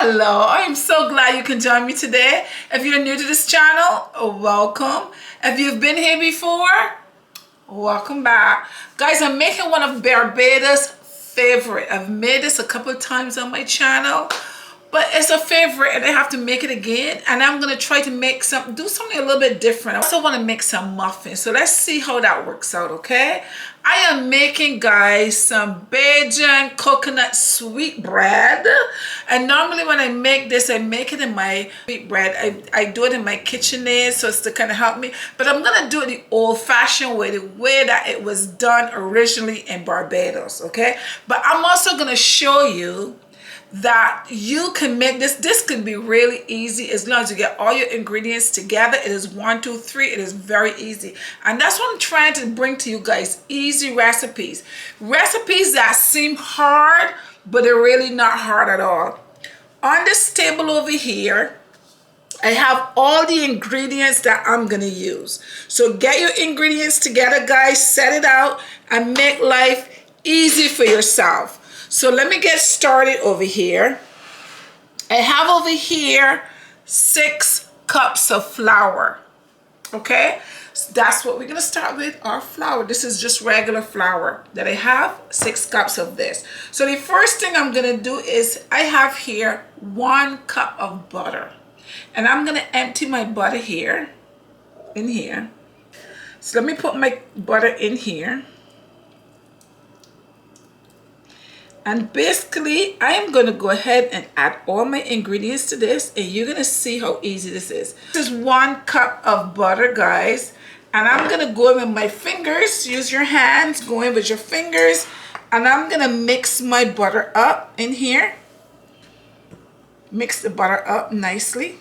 Hello, I'm so glad you can join me today. If you're new to this channel, welcome. If you've been here before, welcome back. Guys, I'm making one of Barbados' favorite. I've made this a couple of times on my channel, but it's a favorite and I have to make it again. And I'm gonna try to do something a little bit different. I also wanna make some muffins. So let's see how that works out, okay? I am making, guys, some Bajan coconut sweet bread. And normally when I make this, I make it in my sweet bread. I do it in my KitchenAid, so it's to kind of help me. But I'm gonna do it the old-fashioned way, the way that it was done originally in Barbados, okay? But I'm also gonna show you that you can make this can be really easy as long as you get all your ingredients together. It is 1 2 3. It is very easy, and that's what I'm trying to bring to you guys. Easy recipes that seem hard, but they're really not hard at all. On this table over here, I have all the ingredients that I'm gonna use. So get your ingredients together, guys, set it out and make life easy for yourself. So let me get started over here. I have over here 6 cups of flour. Okay, so that's what we're gonna start with, our flour. This is just regular flour that I have, 6 cups of this. So the first thing I'm gonna do is I have here 1 cup of butter, and I'm gonna empty my butter here, in here. So let me put my butter in here. And basically, I am going to go ahead and add all my ingredients to this, and you're going to see how easy this is. This is 1 cup of butter, guys, and I'm going to go in with my fingers. Use your hands, go in with your fingers, and I'm going to mix my butter up in here. Mix the butter up nicely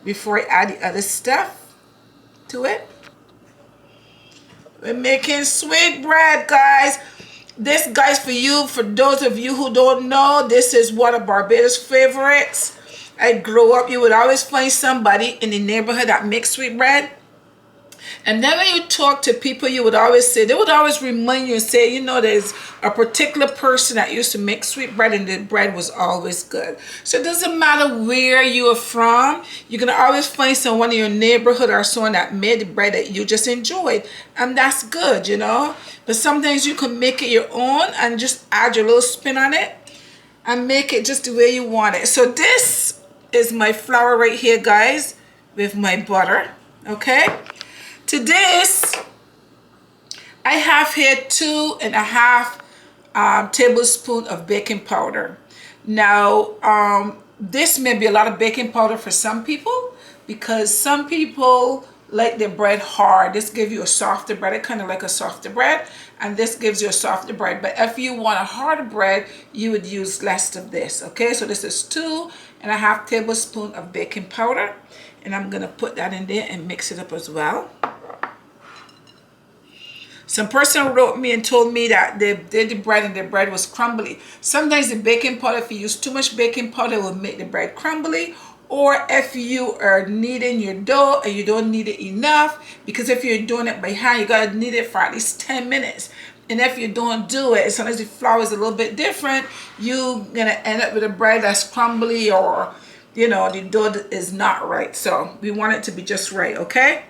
before I add the other stuff to it. We're making sweet bread, guys. This, guys, for those of you who don't know, this is one of Barbados' favorites. I grew up, you would always find somebody in the neighborhood that makes sweet bread. And then when you talk to people, they would always remind you and say, you know, there's a particular person that used to make sweet bread and the bread was always good. So it doesn't matter where you are from, you're going to always find someone in your neighborhood or someone that made the bread that you just enjoyed. And that's good, you know. But sometimes you can make it your own and just add your little spin on it and make it just the way you want it. So this is my flour right here, guys, with my butter, okay? To this, I have here 2.5 tablespoons of baking powder. Now, this may be a lot of baking powder for some people because some people like their bread hard. This gives you a softer bread, kind of like a softer bread, and this gives you a softer bread. But if you want a harder bread, you would use less of this, okay? So this is 2.5 tablespoons of baking powder, and I'm gonna put that in there and mix it up as well. Some person wrote me and told me that they did the bread and the bread was crumbly. Sometimes the baking powder, if you use too much baking powder, will make the bread crumbly. Or if you are kneading your dough and you don't knead it enough, because if you're doing it by hand, you gotta knead it for at least 10 minutes. And if you don't do it, as soon as the flour is a little bit different, you're gonna end up with a bread that's crumbly, or, you know, the dough is not right. So we want it to be just right, okay?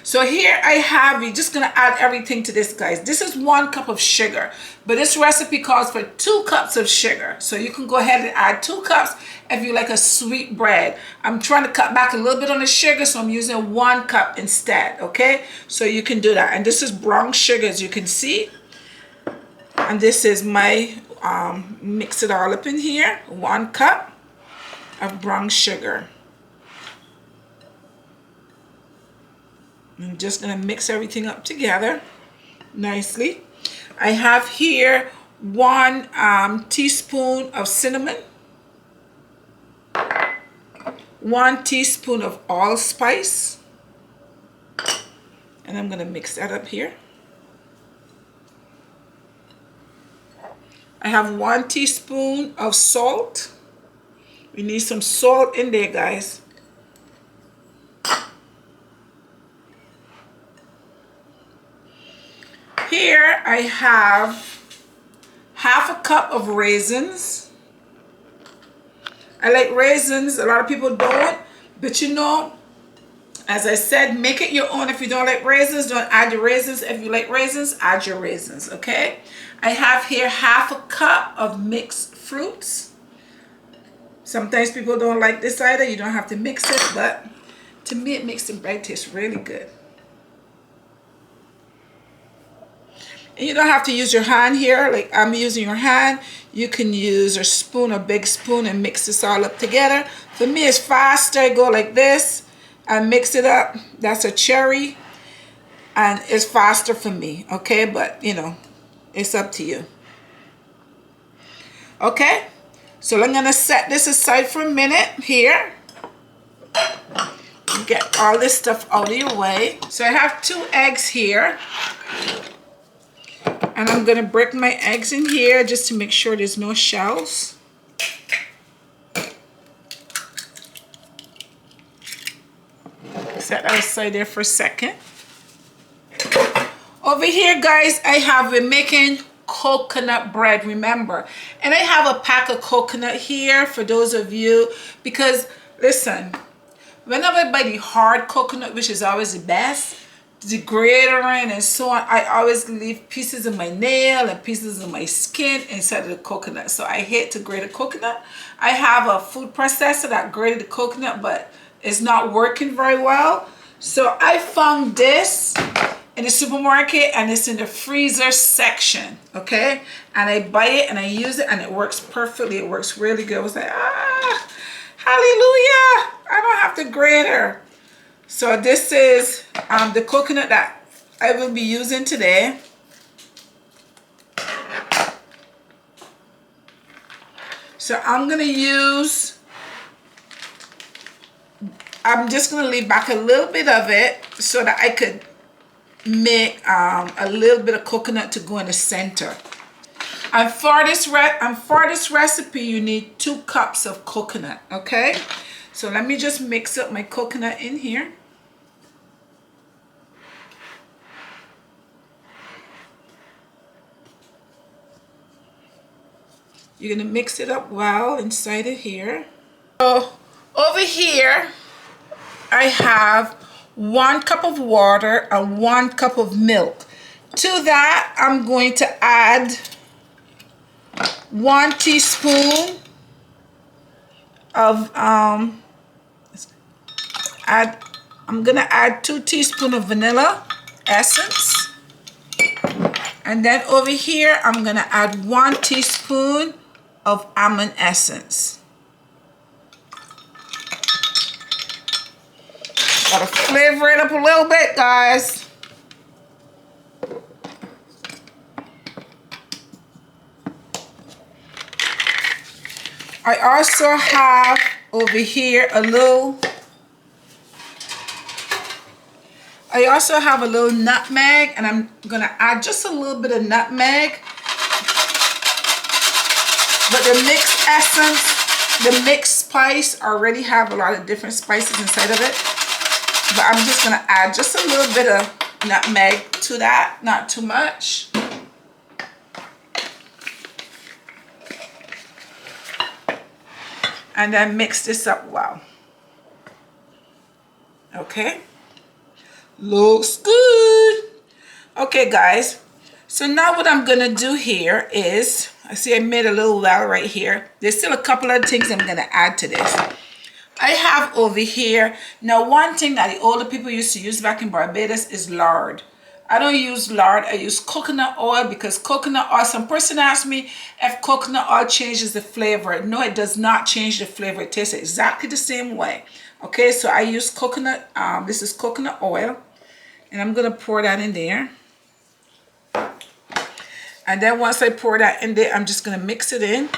So here I have, you're just gonna add everything to this, guys. This is 1 cup of sugar, but this recipe calls for 2 cups of sugar. So you can go ahead and add 2 cups if you like a sweet bread. I'm trying to cut back a little bit on the sugar, so I'm using 1 cup instead, okay? So you can do that. And this is brown sugar, as you can see. And this is my, mix it all up in here, 1 cup of brown sugar. I'm just gonna mix everything up together nicely. I have here 1 teaspoon of cinnamon, 1 teaspoon of allspice, and I'm gonna mix that up here. I have 1 teaspoon of salt. We need some salt in there, guys. Here I have half a cup of raisins. I like raisins. A lot of people don't, but you know, as I said, make it your own. If you don't like raisins, don't add your raisins. If you like raisins, add your raisins, okay? I have here 1/2 cup of mixed fruits. Sometimes people don't like this either. You don't have to mix it, but to me, it makes the bread taste really good. And you don't have to use your hand here, like I'm using your hand. You can use a spoon, a big spoon, and mix this all up together. For me, it's faster. I go like this and mix it up. That's a cherry, and it's faster for me, okay? But, you know, it's up to you. Okay, so I'm gonna set this aside for a minute here. Get all this stuff out of your way. So I have 2 eggs here. And I'm gonna break my eggs in here just to make sure there's no shells. Set that aside there for a second. Over here, guys, I have been making coconut bread, remember. And I have a pack of coconut here for those of you, because listen, whenever I buy the hard coconut, which is always the best, the Tinaraine and so on, I always leave pieces of my nail and pieces of my skin inside of the coconut. So I hate to grate a coconut. I have a food processor that grated the coconut, but it's not working very well. So I found this in the supermarket, and it's in the freezer section, okay? And I buy it and I use it, and it works perfectly. It works really good. I was like, ah, hallelujah, I don't have to grate her. So this is the coconut that I will be using today. So I'm just gonna leave back a little bit of it so that I could make a little bit of coconut to go in the center. And for this recipe, you need 2 cups of coconut, okay? So let me just mix up my coconut in here. You're gonna mix it up well inside of here. So over here, I have 1 cup of water and 1 cup of milk. To that, I'm going to add 1 teaspoon of I'm gonna add 2 teaspoons of vanilla essence, and then over here I'm gonna add 1 teaspoon of almond essence. Gotta flavor it up a little bit, guys. I also have over here a little nutmeg, and I'm gonna add just a little bit of nutmeg. But the mixed essence, the mixed spice already have a lot of different spices inside of it. But I'm just gonna add just a little bit of nutmeg to that, not too much. And then mix this up well. Okay. Looks good. Okay, guys. So now what I'm gonna do here is, I see I made a little well right here. There's still a couple of things I'm gonna add to this. I have over here, now one thing that the older people used to use back in Barbados is lard. I don't use lard, I use coconut oil, because coconut oil, some person asked me if coconut oil changes the flavor. No, it does not change the flavor. It tastes exactly the same way. Okay, so I use coconut, this is coconut oil, and I'm gonna pour that in there. And then once I pour that in there, I'm just gonna mix it in.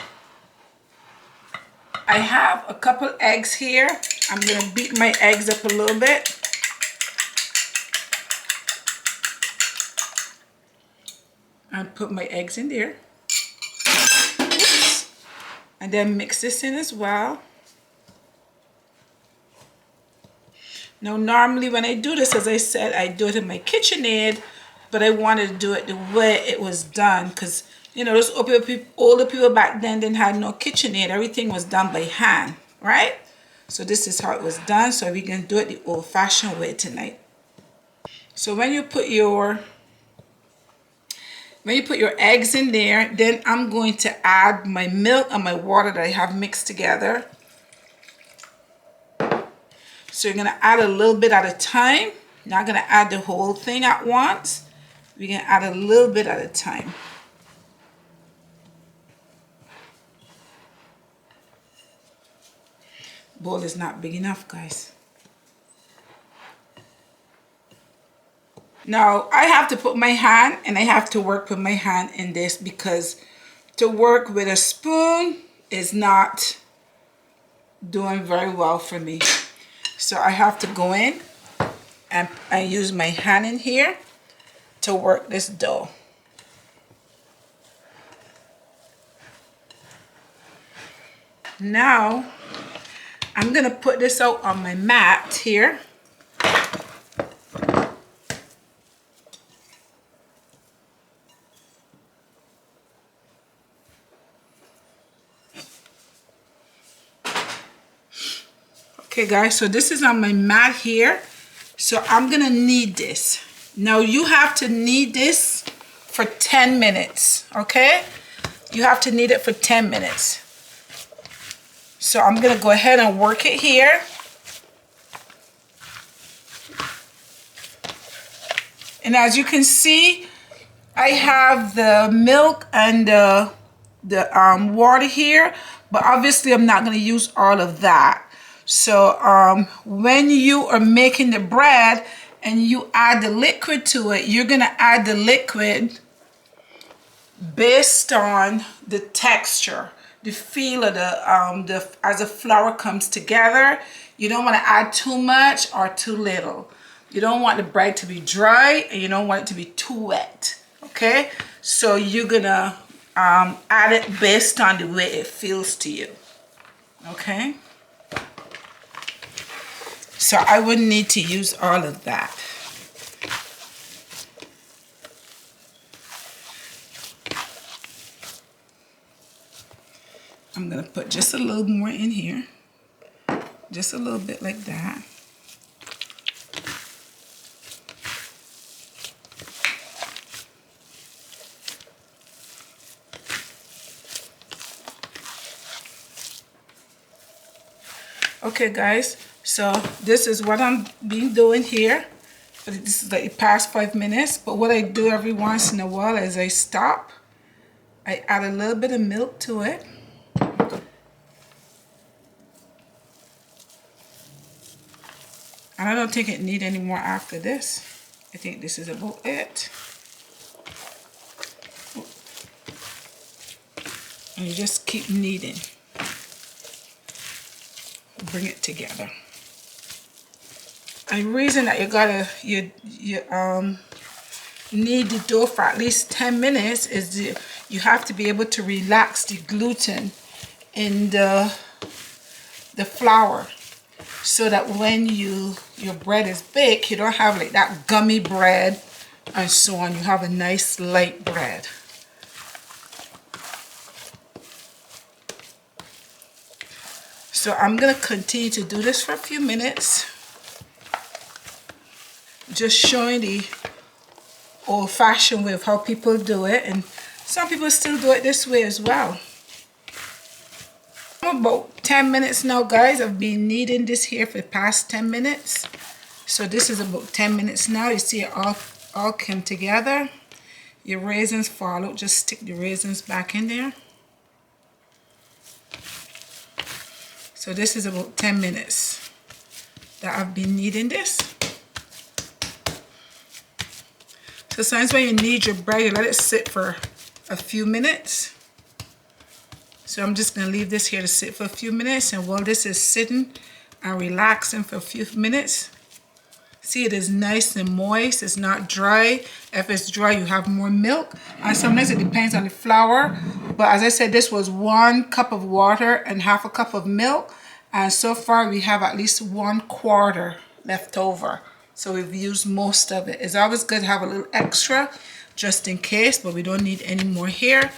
I have a couple eggs here. I'm gonna beat my eggs up a little bit. And put my eggs in there. Oops. And then mix this in as well. Now normally when I do this, as I said, I do it in my KitchenAid, but I wanted to do it the way it was done, because You know, those older people back then didn't have no KitchenAid. Everything was done by hand, right? So this is how it was done. So we're going to do it the old-fashioned way tonight. So when you put your eggs in there, then I'm going to add my milk and my water that I have mixed together. So you're going to add a little bit at a time. Not going to add the whole thing at once. We're going to add a little bit at a time. Bowl is not big enough, guys. Now I have to put my hand, and I have to work with my hand in this, because to work with a spoon is not doing very well for me. So I have to go in and I use my hand in here to work this dough. Now I'm gonna put this out on my mat here. Okay guys, so this is on my mat here. So I'm gonna knead this. Now you have to knead this for 10 minutes, okay? You have to knead it for 10 minutes. So I'm gonna go ahead and work it here. And as you can see, I have the milk and the water here, but obviously I'm not gonna use all of that. So when you are making the bread and you add the liquid to it, you're gonna add the liquid based on the texture, the feel of as the flour comes together. You don't want to add too much or too little. You don't want the bread to be dry, and you don't want it to be too wet. Okay, so you're gonna add it based on the way it feels to you. Okay. So I wouldn't need to use all of that. I'm gonna put just a little more in here. Just a little bit like that. Okay guys, so this is what I'm doing here. This is like the past 5 minutes, but what I do every once in a while is I stop. I add a little bit of milk to it. And I don't think it needs any more after this. I think this is about it. And you just keep kneading. Bring it together. And the reason that you knead the dough for at least 10 minutes is you have to be able to relax the gluten in the flour, so that when your bread is baked, you don't have like that gummy bread and so on. You have a nice light bread. So I'm gonna continue to do this for a few minutes, just showing the old-fashioned way of how people do it, and some people still do it this way as well. About 10 minutes now, guys. I've been kneading this here for the past 10 minutes. So this is about 10 minutes now. You see it all came together. Your raisins fall out. Just stick the raisins back in there. So this is about 10 minutes that I've been kneading this. So sometimes when you knead your bread, you let it sit for a few minutes. So I'm just going to leave this here to sit for a few minutes, and while this is sitting and relaxing for a few minutes, see, it is nice and moist. It's not dry. If it's dry, you have more milk. And sometimes it depends on the flour. But as I said, this was 1 cup of water and half a cup of milk. And so far, we have at least 1/4 left over. So we've used most of it. It's always good to have a little extra just in case, but we don't need any more here.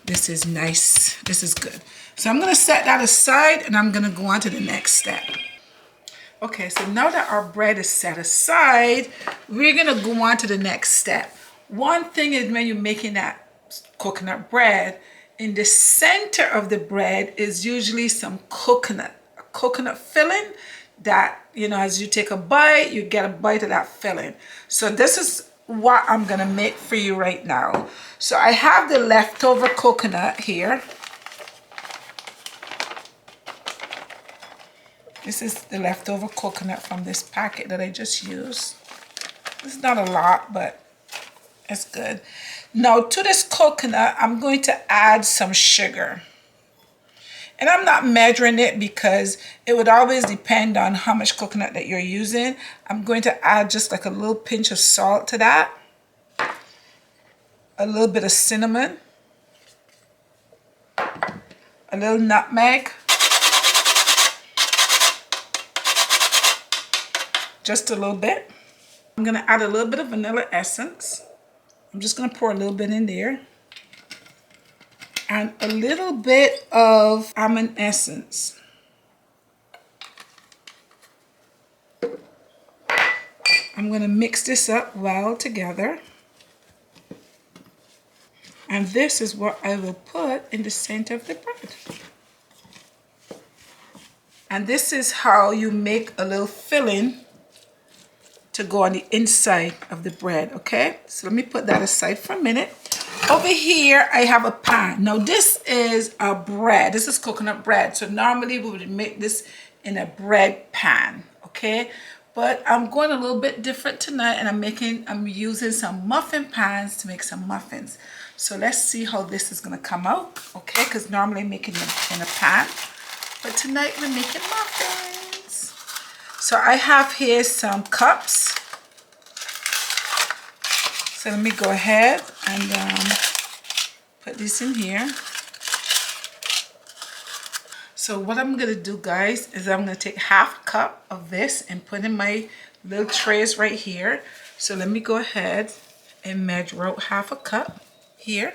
This is nice. This is good. So I'm going to set that aside and I'm going to go on to the next step. Okay, so now that our bread is set aside, we're going to go on to the next step. One thing is when you're making that coconut bread, in the center of the bread is usually some coconut, a coconut filling that, you know, as you take a bite, you get a bite of that filling. So this is what I'm gonna make for you right now. So I have the leftover coconut here. This is the leftover coconut from this packet that I just used. It's not a lot, but it's good. Now to this coconut, I'm going to add some sugar. And I'm not measuring it because it would always depend on how much coconut that you're using. I'm going to add just like a little pinch of salt to that. A little bit of cinnamon. A little nutmeg. Just a little bit. I'm going to add a little bit of vanilla essence. I'm just going to pour a little bit in there. And a little bit of almond essence. I'm going to mix this up well together. And this is what I will put in the center of the bread. And this is how you make a little filling to go on the inside of the bread, okay? So let me put that aside for a minute. Over here, I have a pan. Now this is a bread. This is coconut bread. So normally we would make this in a bread pan, okay? But I'm going a little bit different tonight and I'm using some muffin pans to make some muffins. So let's see how this is gonna come out, okay? Because normally I make it in a pan. But tonight we're making muffins. So I have here some cups. So let me go ahead and put this in here. So what I'm gonna do, guys, is I'm gonna take half a cup of this and put in my little trays right here. So let me go ahead and measure out half a cup here.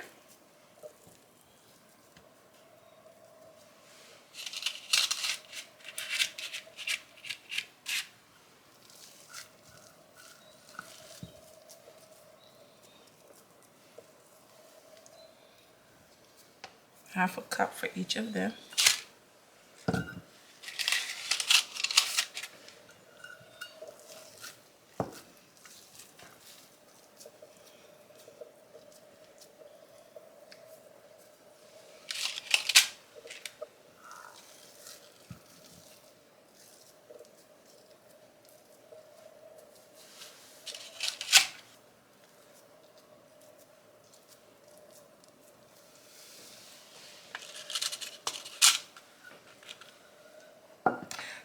Half a cup for each of them.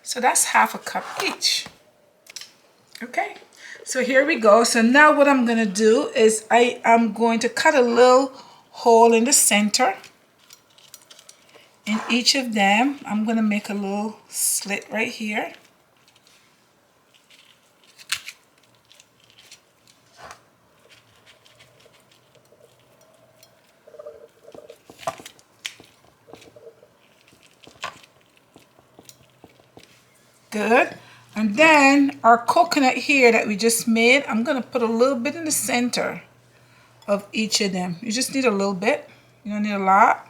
So that's half a cup each. Okay, so here we go. So now what I'm gonna do is I am going to cut a little hole in the center. In each of them, I'm gonna make a little slit right here. Good. And then our coconut here that we just made, I'm gonna put a little bit in the center of each of them. You just need a little bit. You don't need a lot.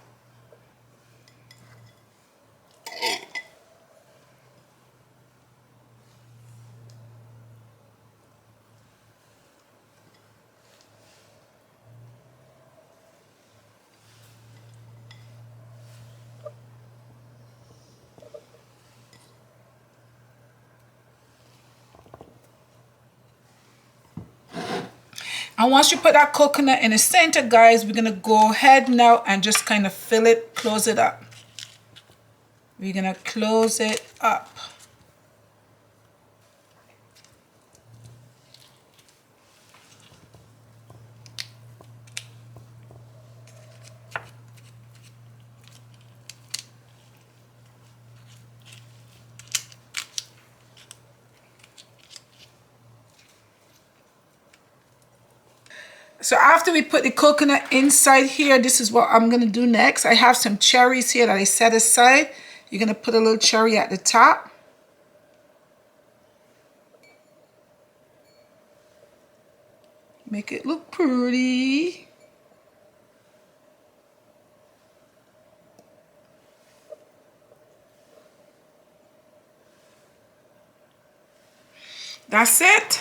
And once you put that coconut in the center, guys, we're gonna go ahead now and just kind of fill it, close it up. We're gonna close it up. So after we put the coconut inside here, this is what I'm going to do next. I have some cherries here that I set aside. You're going to put a little cherry at the top. Make it look pretty. That's it.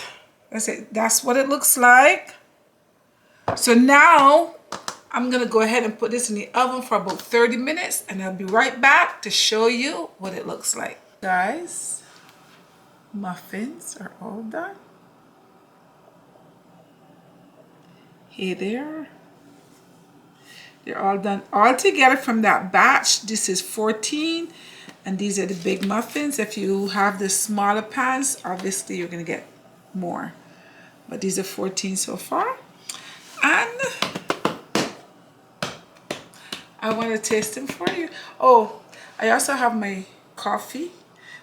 That's it. That's what it looks like. So now I'm going to go ahead and put this in the oven for about 30 minutes and I'll be right back to show you what it looks like. Guys, muffins are all done. Here they are. They're all done all together from that batch. This is 14 and these are the big muffins. If you have the smaller pans, obviously you're going to get more. But these are 14 so far. And I want to taste them for you. Oh, I also have my coffee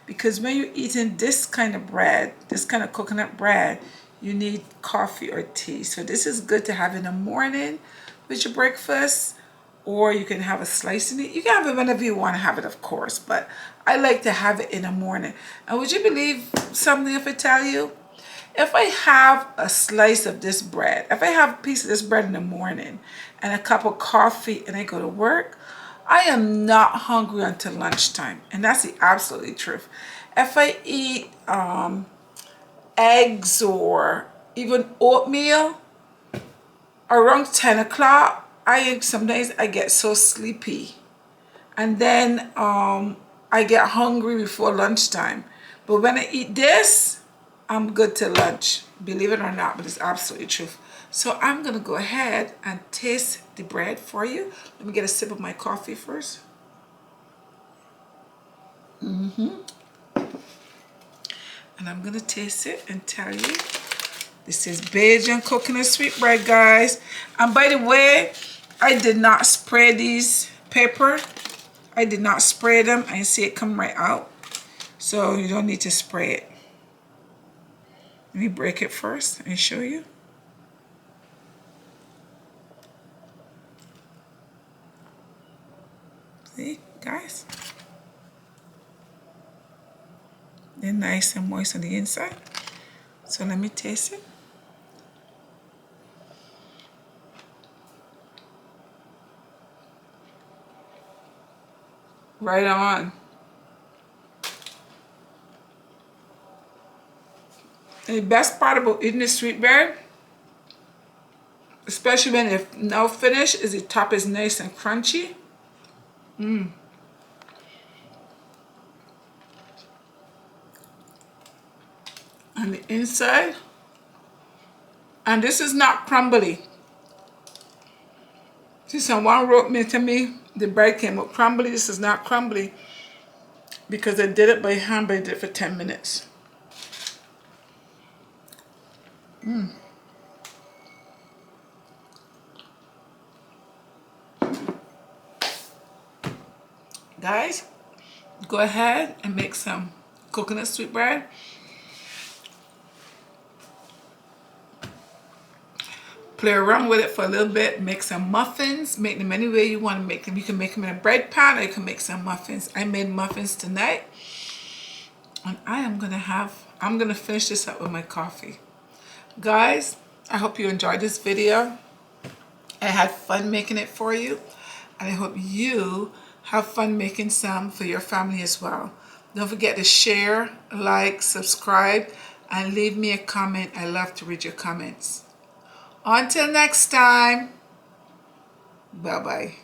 because when you're eating this kind of bread, this kind of coconut bread, you need coffee or tea. So this is good to have in the morning with your breakfast, or you can have a slice in it. You can have it whenever you want to have it, of course, but I like to have it in the morning. And would you believe something if I tell you? If I have a slice of this bread, if I have a piece of this bread in the morning and a cup of coffee and I go to work, I am not hungry until lunchtime. And that's the absolutely truth. If I eat eggs or even oatmeal around 10 o'clock, sometimes I get so sleepy. And then I get hungry before lunchtime. But when I eat this, I'm good till lunch. Believe it or not, but it's absolutely true. So I'm gonna go ahead and taste the bread for you. Let me get a sip of my coffee first. And I'm gonna taste it and tell you. This is Belgian coconut sweet bread, guys. And by the way, I did not spray these paper. I did not spray them. I see it come right out. So you don't need to spray it. Let me break it first and show you. See, guys? They're nice and moist on the inside. So let me taste it. Right on. And the best part about eating the sweet bread, especially when it's now finished, is the top is nice and crunchy. And the inside. And this is not crumbly. See, someone wrote me to me, the bread came out crumbly. This is not crumbly because I did it by hand, but I did it for 10 minutes. Guys, go ahead and make some coconut sweet bread. Play around with it for a little bit. Make some muffins. Make them any way you want to make them. You can make them in a bread pan or you can make some muffins. I made muffins tonight. And I'm gonna finish this up with my coffee. Guys, I hope you enjoyed this video. I had fun making it for you. And I hope you have fun making some for your family as well. Don't forget to share, like, subscribe, and leave me a comment. I love to read your comments. Until next time, bye-bye.